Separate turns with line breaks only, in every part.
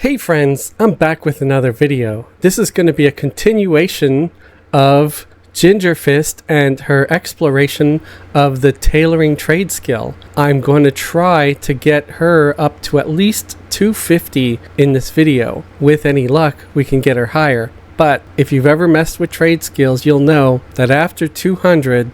Hey friends, I'm back with another video. This is going to be a continuation of Gingerfist and her exploration of the tailoring trade skill. I'm going to try to get her up to at least 250 in this video. With any luck, we can get her higher. But if you've ever messed with trade skills, you'll know that after 200,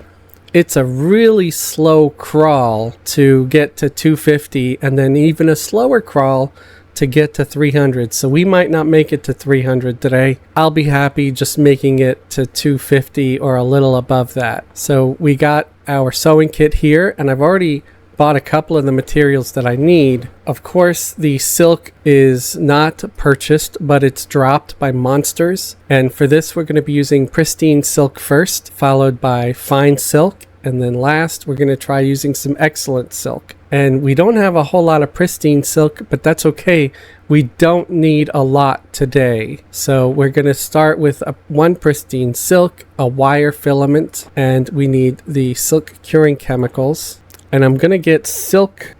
it's a really slow crawl to get to 250 and then even a slower crawl to get to 300. So we might not make it to 300 today. I'll be happy just making it to 250 or a little above that. So we got our sewing kit here, and I've already bought a couple of the materials that I need. Of course, the silk is not purchased, but it's dropped by monsters. And for this, we're going to be using pristine silk first, followed by fine silk. And then last, we're going to try using some excellent silk. And we don't have a whole lot of pristine silk, but that's okay. We don't need a lot today. So we're going to start with one pristine silk, a wire filament, and we need the silk curing chemicals. And I'm going to get silk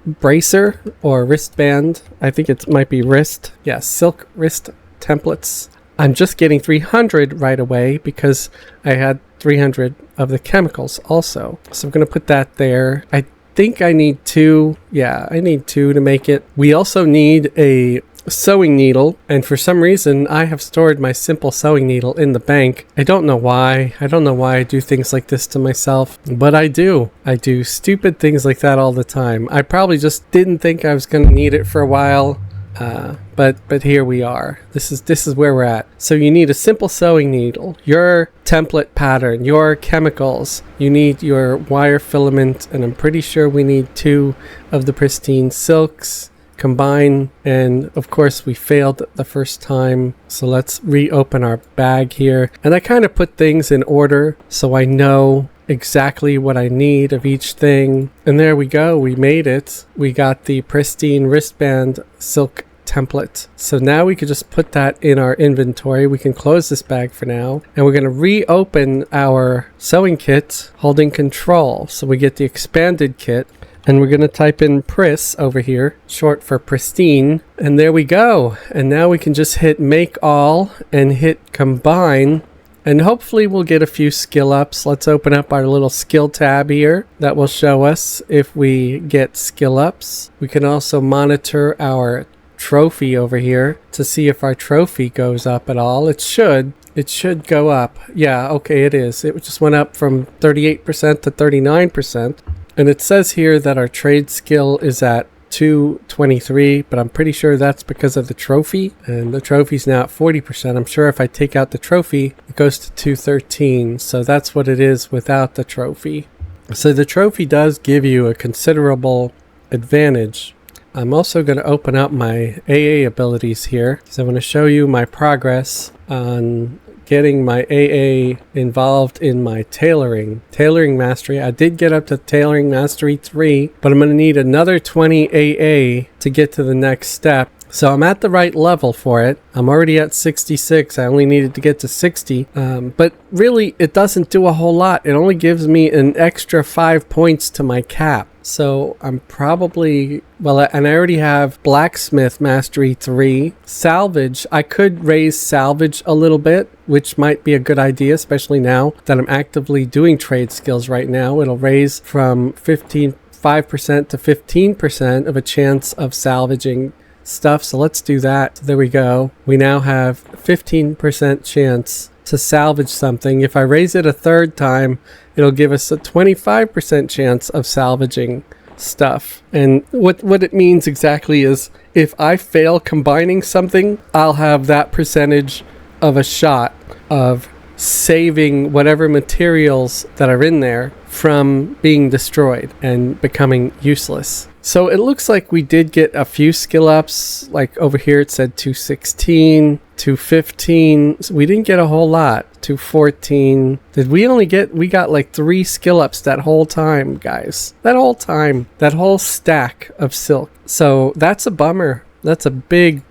bracer or wristband. I think it might be wrist. Yeah, silk wrist templates. I'm just getting 300 right away because I had 300 of the chemicals also. So I'm going to put that there. I think I need two. Yeah, I need two to make it. We also need a sewing needle, and for some reason I have stored my simple sewing needle in the bank. I don't know why. I don't know why I do things like this to myself, but I do. I do stupid things like that all the time. I probably just didn't think I was going to need it for a while. But here we are. This is where we're at. So you need a simple sewing needle, your template pattern, your chemicals. You need your wire filament, and I'm pretty sure we need 2 of the pristine silks. Combine, and of course we failed the first time, so let's reopen our bag here. And I kind of put things in order so I know exactly what I need of each thing. And there we go, we made it. We got the pristine wristband silk template. So now we could just put that in our inventory. We can close this bag for now, and we're going to reopen our sewing kit holding control. So we get the expanded kit, and we're going to type in pris over here, short for pristine, and there we go. And now we can just hit make all and hit combine, and hopefully we'll get a few skill ups. Let's open up our little skill tab here. That will show us if we get skill ups. We can also monitor our trophy over here to see if our trophy goes up at all. It should go up. Yeah, okay, it is. It just went up from 38% to 39%. And it says here that our trade skill is at 223, but I'm pretty sure that's because of the trophy. And the trophy's now at 40%. I'm sure if I take out the trophy, it goes to 213. So that's what it is without the trophy. So the trophy does give you a considerable advantage. I'm also going to open up my AA abilities here. So I'm going to show you my progress on getting my AA involved in my tailoring mastery. I did get up to tailoring mastery 3, but I'm going to need another 20 AA to get to the next step. So I'm at the right level for it. I'm already at 66. I only needed to get to 60. But really, it doesn't do a whole lot. It only gives me an extra 5 points to my cap. So I'm probably, well, and I already have blacksmith mastery 3. Salvage, I could raise salvage a little bit, which might be a good idea, especially now that I'm actively doing trade skills right now. It'll raise from 5% to 15% of a chance of salvaging stuff. So let's do that. So there we go. We now have 15% chance to salvage something. If I raise it a third time, it'll give us a 25% chance of salvaging stuff. And what it means exactly is if I fail combining something, I'll have that percentage of a shot of saving whatever materials that are in there from being destroyed and becoming useless. So it looks like we did get a few skill ups. Like over here it said 216, 215. So we didn't get a whole lot. 214. Did we only get, we got like 3 skill ups that whole time, guys. That whole time. That whole stack of silk. So that's a bummer. That's a big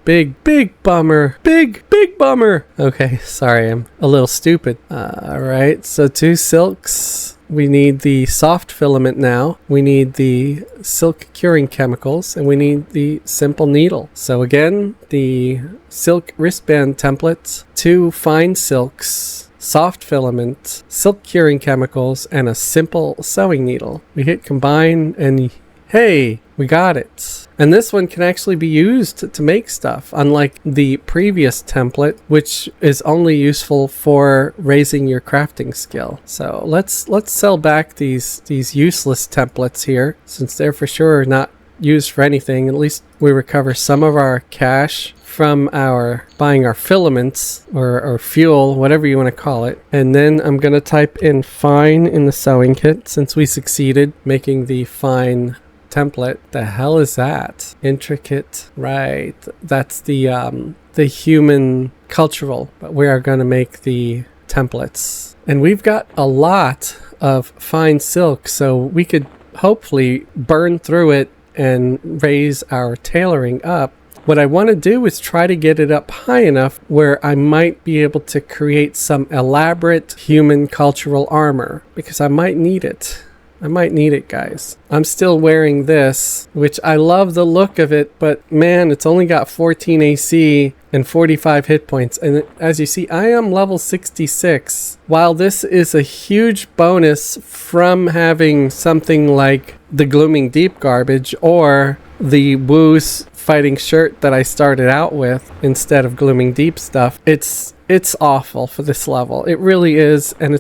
bummer. Big bummer. Okay, sorry, I'm a little stupid. All right, so 2 silks. We need the soft filament now. We need the silk curing chemicals, and we need the simple needle. So again, the silk wristband templates, 2 fine silks, soft filament, silk curing chemicals, and a simple sewing needle. We hit combine and hey, we got it. And this one can actually be used to make stuff, unlike the previous template, which is only useful for raising your crafting skill. So let's sell back these useless templates here, since they're for sure not used for anything. At least we recover some of our cash from our buying our filaments or fuel, whatever you want to call it. And then I'm going to type in fine in the sewing kit, since we succeeded making the fine template. The hell is that? Intricate, right? That's the human cultural, but we are going to make the templates. And we've got a lot of fine silk, so we could hopefully burn through it and raise our tailoring up. What I want to do is try to get it up high enough where I might be able to create some elaborate human cultural armor, because I might need it. I might need it, guys. I'm still wearing this, which I love the look of it, but man, it's only got 14 AC and 45 hit points. And as you see, I am level 66. While this is a huge bonus from having something like the Glooming Deep garbage or the Woo's fighting shirt that I started out with instead of Glooming Deep stuff, it's awful for this level. It really is, and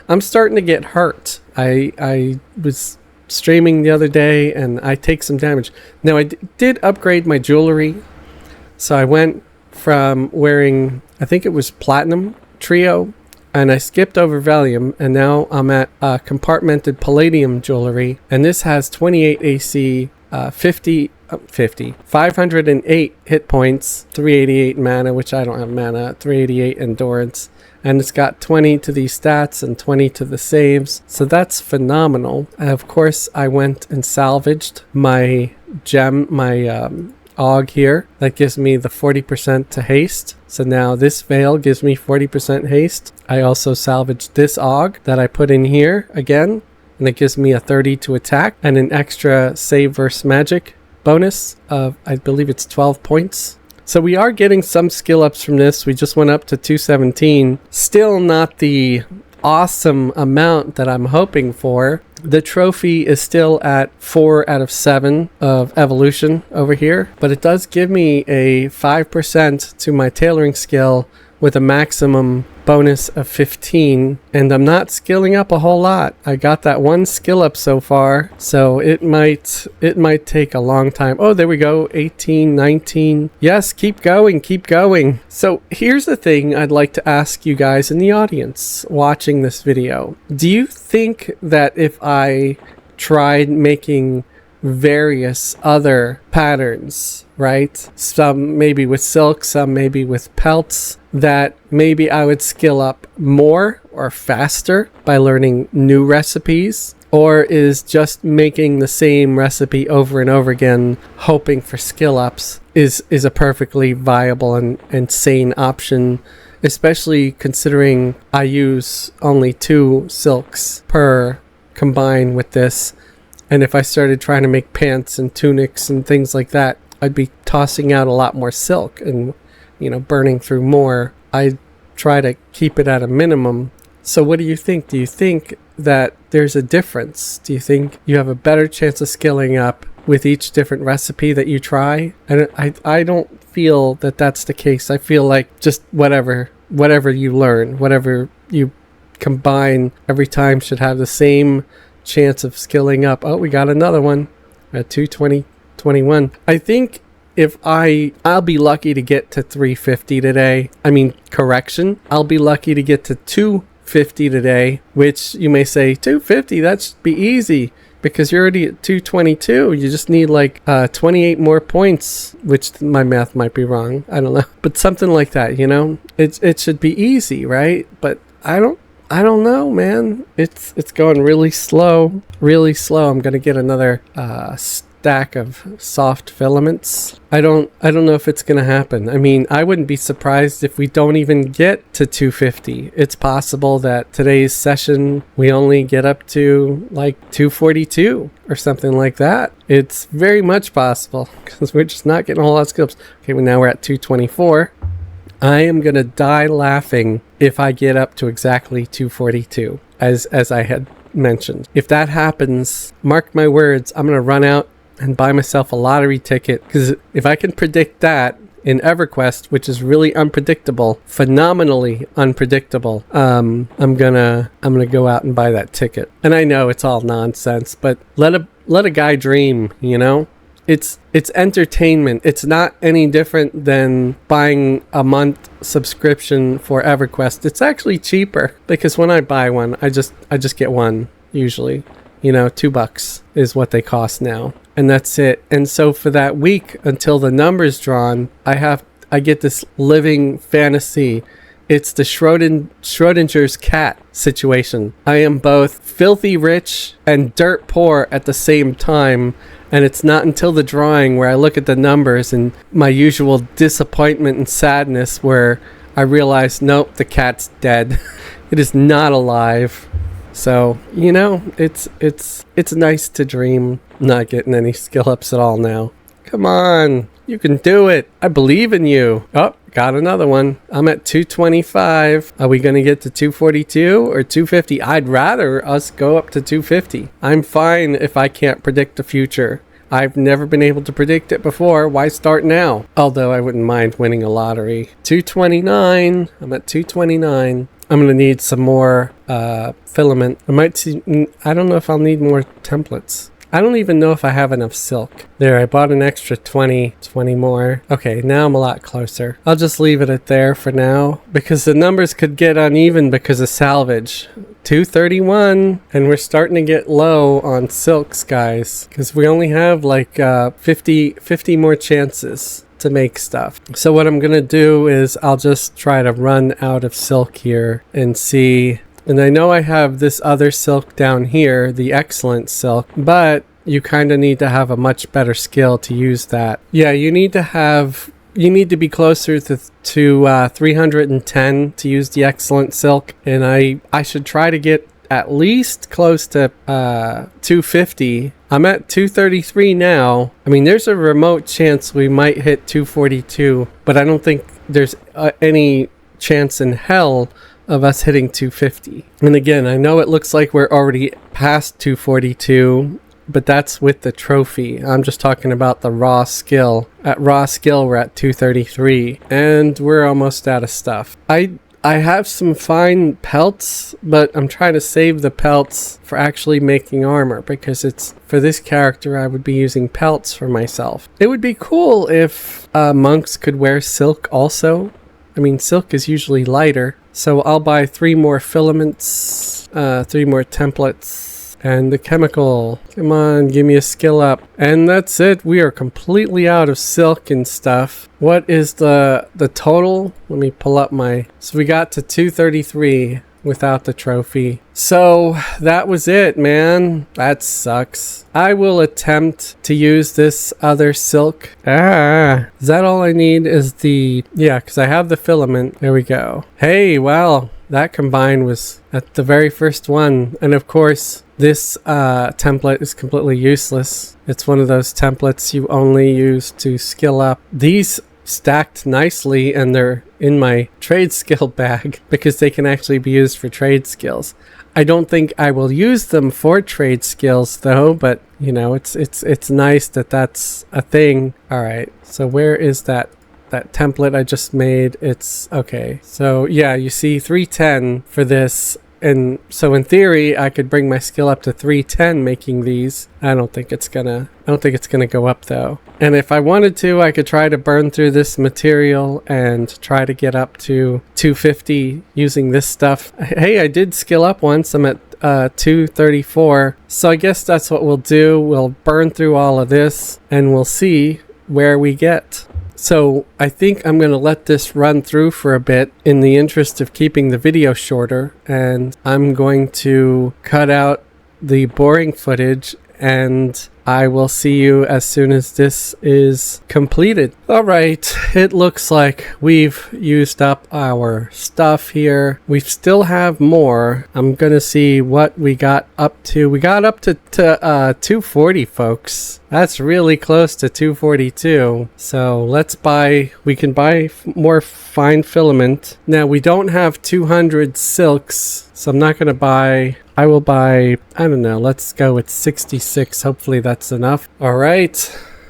I'm starting to get hurt. I was streaming the other day and I take some damage. Now I did upgrade my jewelry, so I went from wearing, I think it was Platinum Trio, and I skipped over Valium, and now I'm at compartmented Palladium jewelry, and this has 28 AC, 508 hit points, 388 mana, which I don't have mana, 388 endurance, and it's got 20 to these stats and 20 to the saves, so that's phenomenal. Of course, I went and salvaged my gem, my AUG here. That gives me the 40% to haste, so now this veil gives me 40% haste. I also salvaged this AUG that I put in here again, and it gives me a 30 to attack and an extra save versus magic bonus of, I believe it's 12 points. So we are getting some skill ups from this. We just went up to 217. Still not the awesome amount that I'm hoping for. The trophy is still at 4 out of 7 of evolution over here, but it does give me a 5% to my tailoring skill with a maximum bonus of 15, and I'm not skilling up a whole lot. I got that one skill up so far, so it might take a long time. Oh, there we go, 18, 19. Yes, keep going, keep going. So here's the thing I'd like to ask you guys in the audience watching this video. Do you think that if I tried making various other patterns, right? Some maybe with silk, some maybe with pelts, that maybe I would skill up more or faster by learning new recipes? Or is just making the same recipe over and over again, hoping for skill ups, is a perfectly viable and sane option, especially considering I use only 2 silks per combine with this. And if I started trying to make pants and tunics and things like that, I'd be tossing out a lot more silk and, burning through more. I try to keep it at a minimum. So what do you think? Do you think that there's a difference? Do you think you have a better chance of skilling up with each different recipe that you try? And I don't feel that that's the case. I feel like just whatever you learn, whatever you combine every time should have the same chance of skilling up. Oh, we got another one at 220-21. I think if I'll be lucky to get to 350 today. I'll be lucky to get to 250 today, which you may say 250, that should be easy because you're already at 222. You just need like 28 more points, which my math might be wrong. I don't know, but something like that, it should be easy, right? But I don't know, man. It's going really slow. I'm gonna get another stack of soft filaments. I don't know if it's gonna happen. I mean, I wouldn't be surprised if we don't even get to 250. It's possible that today's session we only get up to like 242 or something like that. It's very much possible because we're just not getting a whole lot of skills. Okay, well now we're at 224. I am gonna die laughing if I get up to exactly 242, as I had mentioned. If that happens, mark my words, I'm gonna run out and buy myself a lottery ticket, because if I can predict that in Everquest, which is really unpredictable, phenomenally unpredictable, I'm gonna go out and buy that ticket. And I know it's all nonsense, but let a guy dream, you know? It's entertainment. It's not any different than buying a month subscription for Everquest. It's actually cheaper because when I buy one, I just get one usually. You know, $2 is what they cost now, and that's it. And so for that week until the number's drawn, I get this living fantasy. It's the Schrodinger's cat situation. I am both filthy rich and dirt poor at the same time. And it's not until the drawing where I look at the numbers and my usual disappointment and sadness where I realize, nope, the cat's dead. It is not alive. So, you know, it's nice to dream. Not getting any skill ups at all now. Come on, you can do it. I believe in you. Oh, got another one. I'm at 225. Are we going to get to 242 or 250? I'd rather us go up to 250. I'm fine if I can't predict the future. I've never been able to predict it before. Why start now? Although I wouldn't mind winning a lottery. 229. I'm at 229. I'm going to need some more filament. I don't know if I'll need more templates. I don't even know if I have enough silk. There, I bought an extra 20 more. Okay, now I'm a lot closer. I'll just leave it at there for now because the numbers could get uneven because of salvage. 231, and we're starting to get low on silks, guys, because we only have like 50 more chances to make stuff. So what I'm gonna do is I'll just try to run out of silk here and see. And I know I have this other silk down here, the excellent silk, but you kind of need to have a much better skill to use that. Yeah, you need to be closer to 310 to use the excellent silk, and I should try to get at least close to 250. I'm at 233 now. I mean, there's a remote chance we might hit 242, but I don't think there's any chance in hell of us hitting 250. And again, I know it looks like we're already past 242, but that's with the trophy. I'm just talking about the raw skill. At raw skill, we're at 233, and we're almost out of stuff. I have some fine pelts, but I'm trying to save the pelts for actually making armor, because it's for this character I would be using pelts for myself. It would be cool if monks could wear silk also. I mean, silk is usually lighter, so I'll buy 3 more filaments, 3 more templates, and the chemical. Come on, give me a skill up. And that's it. We are completely out of silk and stuff. What is the total? Let me pull up my... So we got to 233 without the trophy. So that was it, man. That sucks. I will attempt to use this other silk. Is that all I need is the... Yeah, because I have the filament. There we go. Hey, well, that combined was at the very first one. And of course, this template is completely useless. It's one of those templates you only use to skill up. These stacked nicely, and they're in my trade skill bag because they can actually be used for trade skills. I don't think I will use them for trade skills though, but you know, it's nice that that's a thing. All right, so where is that template I just made? It's okay. So yeah, you see 310 for this. And so in theory, I could bring my skill up to 310 making these. I don't think it's gonna go up though. And if I wanted to, I could try to burn through this material and try to get up to 250 using this stuff. Hey, I did skill up once. I'm at 234. So I guess that's what we'll do. We'll burn through all of this and we'll see where we get. So I think I'm going to let this run through for a bit in the interest of keeping the video shorter, and I'm going to cut out the boring footage, and I will see you as soon as this is completed. All right, it looks like we've used up our stuff here. We still have more. I'm gonna see what we got up to. We got up to 240, folks. That's really close to 242. So let's buy, we can buy more fine filament. Now we don't have 200 silks, so I'm not going to buy, I will buy, I don't know, let's go with 66. Hopefully that's enough. All right.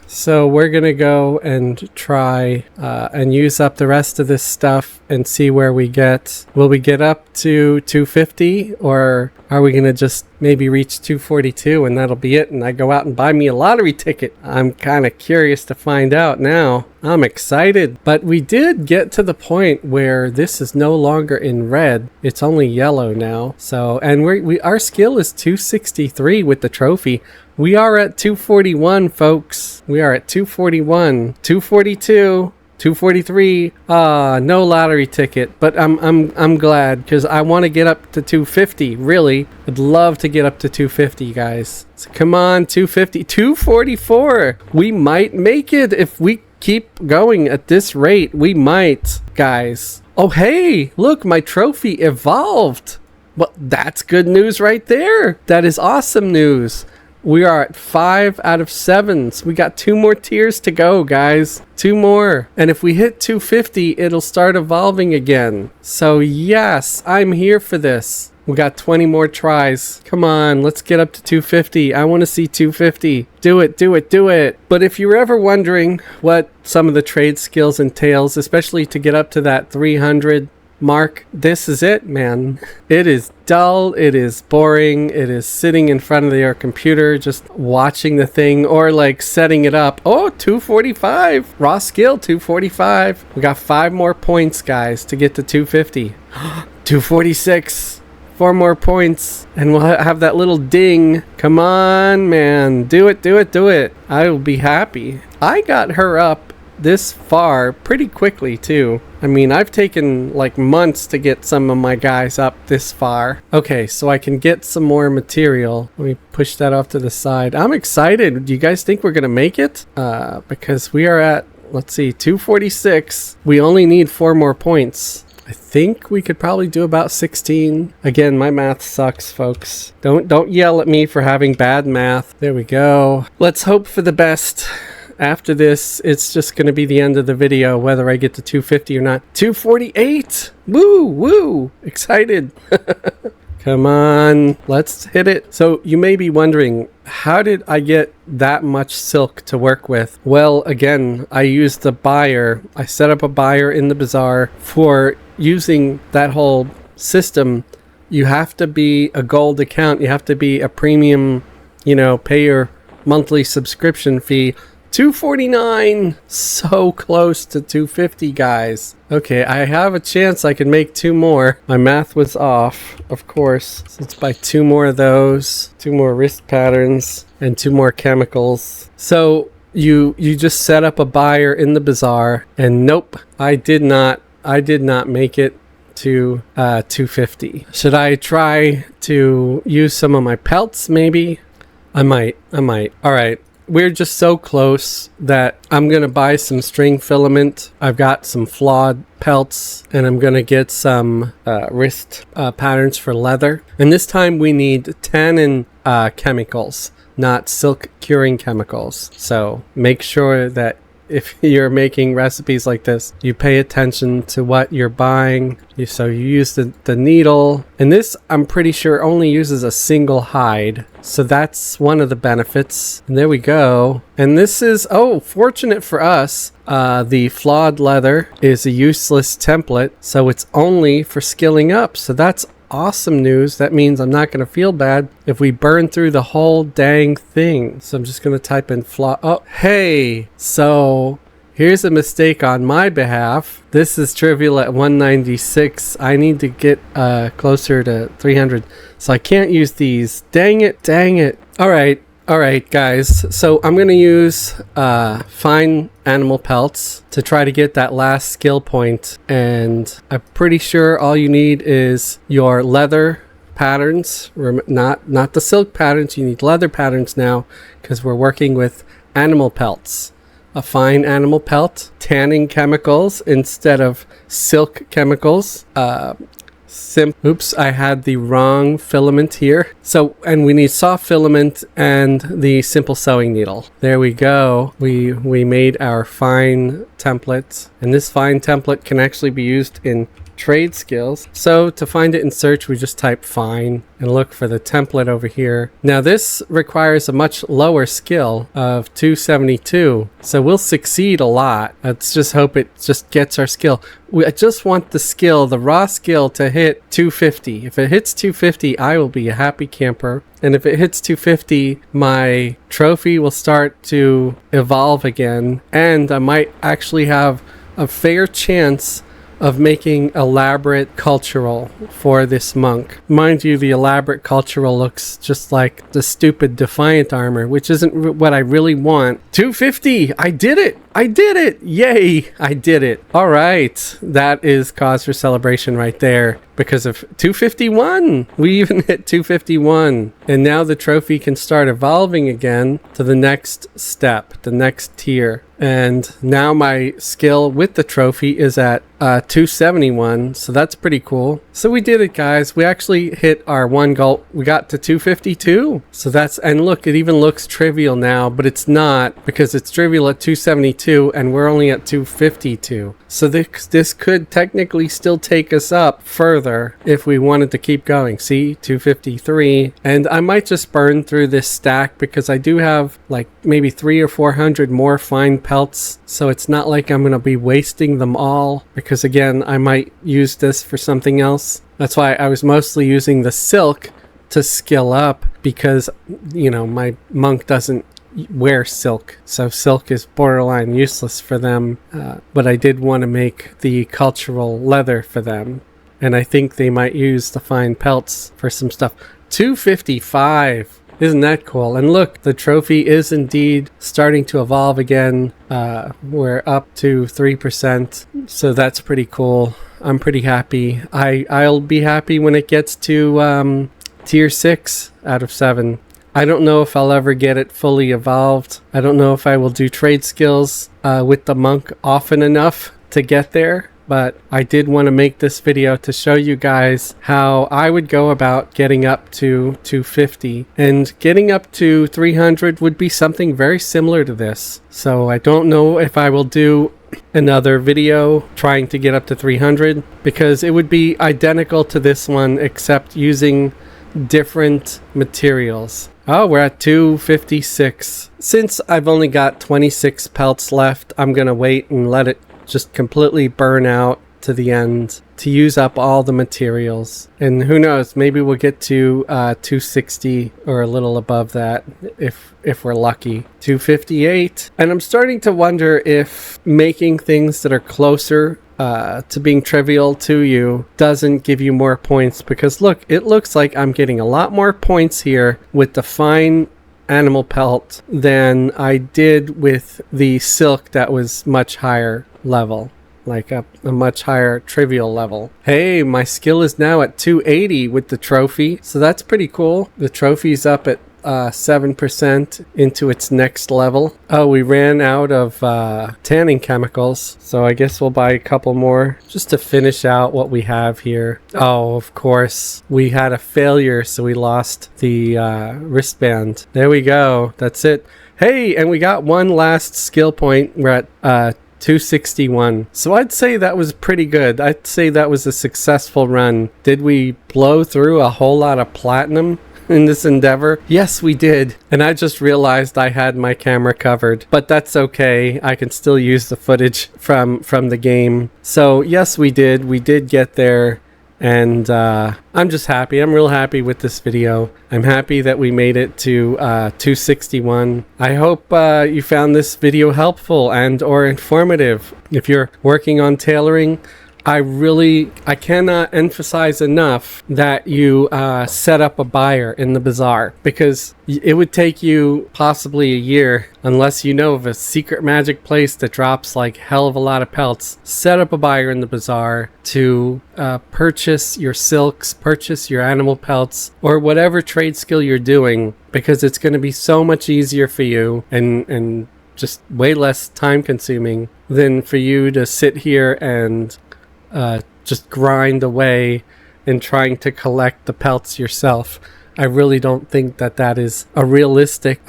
So we're going to go and try and use up the rest of this stuff and see where we get. Will we get up to 250, or are we going to just maybe reach 242 and that'll be it and I go out and buy me a lottery ticket? I'm kind of curious to find out now. I'm excited. But we did get to the point where this is no longer in red. It's only yellow now. So, and our skill is 263 with the trophy. We are at 241, folks. We are at 241, 242, 243. No lottery ticket, but I'm glad because I want to get up to 250. Really, I'd love to get up to 250, guys. So come on, 250, 244. We might make it if we keep going at this rate. We might, guys. Oh, hey, look, my trophy evolved. Well, that's good news right there. That is awesome news. We are at 5 out of 7. So we got 2 more tiers to go, guys. 2 more. And if we hit 250, it'll start evolving again. So yes, I'm here for this. We got 20 more tries. Come on, let's get up to 250. I want to see 250. Do it, do it, do it. But if you're ever wondering what some of the trade skills entails, especially to get up to that 300 mark, this is it, man. It is dull, it is boring, it is sitting in front of your computer just watching the thing or like setting it up. Oh, 245 raw skill, 245. We got 5 more points, guys, to get to 250. 246, 4 more points and we'll have that little ding. Come on, man, do it, do it, do it. I will be happy. I got her up this far pretty quickly too. I mean, I've taken like months to get some of my guys up this far. Okay, so I can get some more material. Let me push that off to the side. I'm excited. Do you guys think we're gonna make it? Because we are at, let's see, 246. We only need 4 more points. I think we could probably do about 16. Again, my math sucks, folks. Don't yell at me for having bad math. There we go. Let's hope for the best. After this, it's just going to be the end of the video, whether I get to 250 or not. 248! Woo! Woo! Excited! Come on, let's hit it. So you may be wondering, how did I get that much silk to work with? Well, again, I used the buyer. I set up a buyer in the bazaar. For using that whole system, you have to be a gold account. You have to be a premium, pay your monthly subscription fee. 249, so close to 250, guys. Okay, I have a chance I can make 2 more. My math was off, of course. So let's buy 2 more of those, 2 more wrist patterns, and 2 more chemicals. So you just set up a buyer in the bazaar, and nope, I did not make it to 250. Should I try to use some of my pelts maybe? I might. All right. We're just so close that I'm going to buy some string filament. I've got some flawed pelts and I'm going to get some wrist patterns for leather. And this time we need tannin chemicals, not silk curing chemicals. So make sure that if you're making recipes like this, you pay attention to what you're buying. So you use the needle. And this, I'm pretty sure, only uses a single hide. So that's one of the benefits. And there we go. And this is, oh, fortunate for us, the flawed leather is a useless template. So it's only for skilling up. So that's awesome news. That means I'm not going to feel bad if we burn through the whole dang thing. So I'm just going to type in flaw. Oh, hey. So here's a mistake on my behalf. This is trivial at 196. I need to get closer to 300. So I can't use these. Dang it. Dang it. All right, guys. So I'm going to use fine animal pelts to try to get that last skill point. And I'm pretty sure all you need is your leather patterns. Not the silk patterns. You need leather patterns now because we're working with animal pelts. A fine animal pelt, tanning chemicals instead of silk chemicals. Oops, I had the wrong filament here. So, and we need soft filament and the simple sewing needle. There we go. We made our fine template, and this fine template can actually be used in trade skills. So to find it in search, we just type fine and look for the template over here. Now this requires a much lower skill of 272. So we'll succeed a lot. Let's just hope it just gets our skill. I just want the skill, the raw skill, to hit 250. If it hits 250, I will be a happy camper. And if it hits 250, my trophy will start to evolve again. And I might actually have a fair chance of making elaborate cultural for this monk. Mind you, the elaborate cultural looks just like the stupid defiant armor, which isn't what I really want. 250! I did it! I did it! Yay! I did it. All right. That is cause for celebration right there. Because of 251! We even hit 251. And now the trophy can start evolving again to the next step, the next tier. And now my skill with the trophy is at 271, so that's pretty cool. So we did it, guys. We actually hit our one goal. We got to 252. So that's, and look, it even looks trivial now, but it's not, because it's trivial at 272 and we're only at 252. So this could technically still take us up further if we wanted to keep going. See, 253. And I might just burn through this stack because I do have like maybe 300 or 400 more fine pelts. So it's not like I'm going to be wasting them all, because again, I might use this for something else. That's why I was mostly using the silk to skill up, because, you know, my monk doesn't wear silk, so silk is borderline useless for them, but I did want to make the cultural leather for them, and I think they might use the fine pelts for some stuff. 255. Isn't that cool? And look, the trophy is indeed starting to evolve again. We're up to 3%, so that's pretty cool. I'm pretty happy. I'll be happy when it gets to tier 6 out of 7. I don't know if I'll ever get it fully evolved. I don't know if I will do trade skills with the monk often enough to get there. But I did want to make this video to show you guys how I would go about getting up to 250. And getting up to 300 would be something very similar to this. So I don't know if I will do another video trying to get up to 300, because it would be identical to this one except using different materials. Oh, we're at 256. Since I've only got 26 pelts left, I'm going to wait and let it just completely burn out to the end to use up all the materials. And who knows, maybe we'll get to 260 or a little above that if we're lucky. 258. And I'm starting to wonder if making things that are closer to being trivial to you doesn't give you more points, because look, it looks like I'm getting a lot more points here with the fine animal pelt than I did with the silk that was much higher level, like a much higher trivial level. Hey, my skill is now at 280 with the trophy, so that's pretty cool. The trophy's up at 7% into its next level. Oh, we ran out of tanning chemicals, so I guess we'll buy a couple more just to finish out what we have here. Oh, of course, we had a failure, so we lost the wristband. There we go. That's it. Hey, and we got one last skill point. We're at 261. So I'd say that was pretty good. I'd say that was a successful run. Did we blow through a whole lot of platinum in this endeavor? Yes, we did. And I just realized I had my camera covered, but that's okay. I can still use the footage from the game. So yes, we did get there. And I'm just happy. I'm real happy with this video. I'm happy that we made it to 261. I hope you found this video helpful and or informative. If you're working on tailoring, I cannot emphasize enough that you set up a buyer in the bazaar, because it would take you possibly a year, unless you know of a secret magic place that drops like hell of a lot of pelts. Set up a buyer in the bazaar to purchase your silks, purchase your animal pelts, or whatever trade skill you're doing, because it's going to be so much easier for you and just way less time consuming than for you to sit here and just grind away and trying to collect the pelts yourself. I really don't think that that is a realistic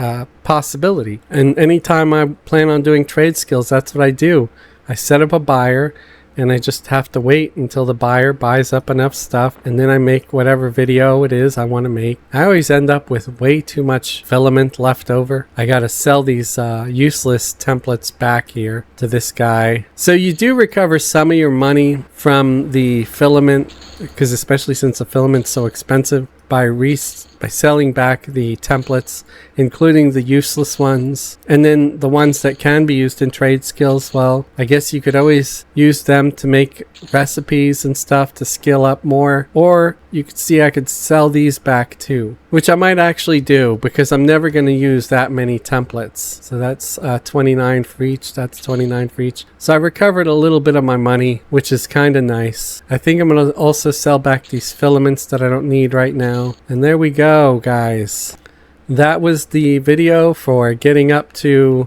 possibility. And anytime I plan on doing trade skills, that's what I do. I set up a buyer, and I just have to wait until the buyer buys up enough stuff, and then I make whatever video it is I want to make. I always end up with way too much filament left over. I gotta sell these useless templates back here to this guy. So you do recover some of your money from the filament, because especially since the filament's so expensive, by selling back the templates, including the useless ones. And then the ones that can be used in trade skills, well, I guess you could always use them to make recipes and stuff to skill up more. Or you could see I could sell these back too, which I might actually do, because I'm never going to use that many templates. So that's 29 for each. That's 29 for each. So I recovered a little bit of my money, which is kind of nice. I think I'm going to also sell back these filaments that I don't need right now. And there we go, guys. That was the video for getting up to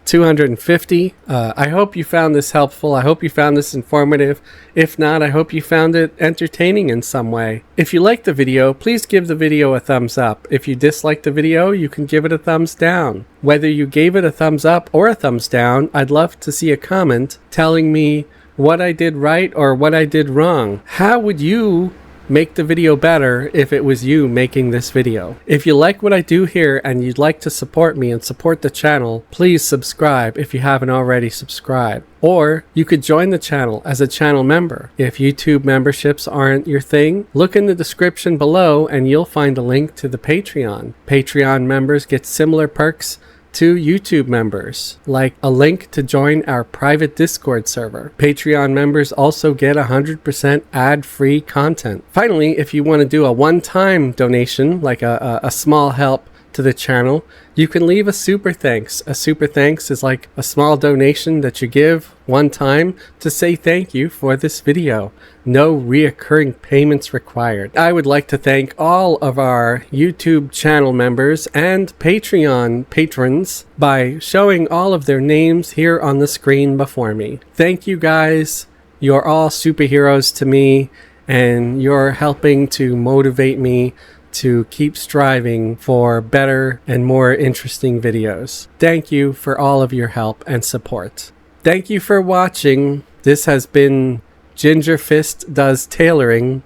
250. I hope you found this helpful. I hope you found this informative. If not, I hope you found it entertaining in some way. If you liked the video, please give the video a thumbs up. If you disliked the video, you can give it a thumbs down. Whether you gave it a thumbs up or a thumbs down, I'd love to see a comment telling me what I did right or what I did wrong. How would you make the video better if it was you making this video? If you like what I do here and you'd like to support me and support the channel, please subscribe if you haven't already subscribed. Or you could join the channel as a channel member. If YouTube memberships aren't your thing, look in the description below and you'll find a link to the Patreon. Patreon members get similar perks to YouTube members, like a link to join our private Discord server. Patreon members also get 100% ad-free content. Finally, if you want to do a one-time donation, like a small help to the channel, you can leave a super thanks. A super thanks is like a small donation that you give one time to say thank you for this video. No reoccurring payments required. I would like to thank all of our YouTube channel members and Patreon patrons by showing all of their names here on the screen before me. Thank you guys. You're all superheroes to me, and you're helping to motivate me to keep striving for better and more interesting videos. Thank you for all of your help and support. Thank you for watching. This has been Gingerfist Does Tailoring.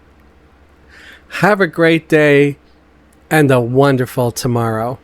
Have a great day and a wonderful tomorrow.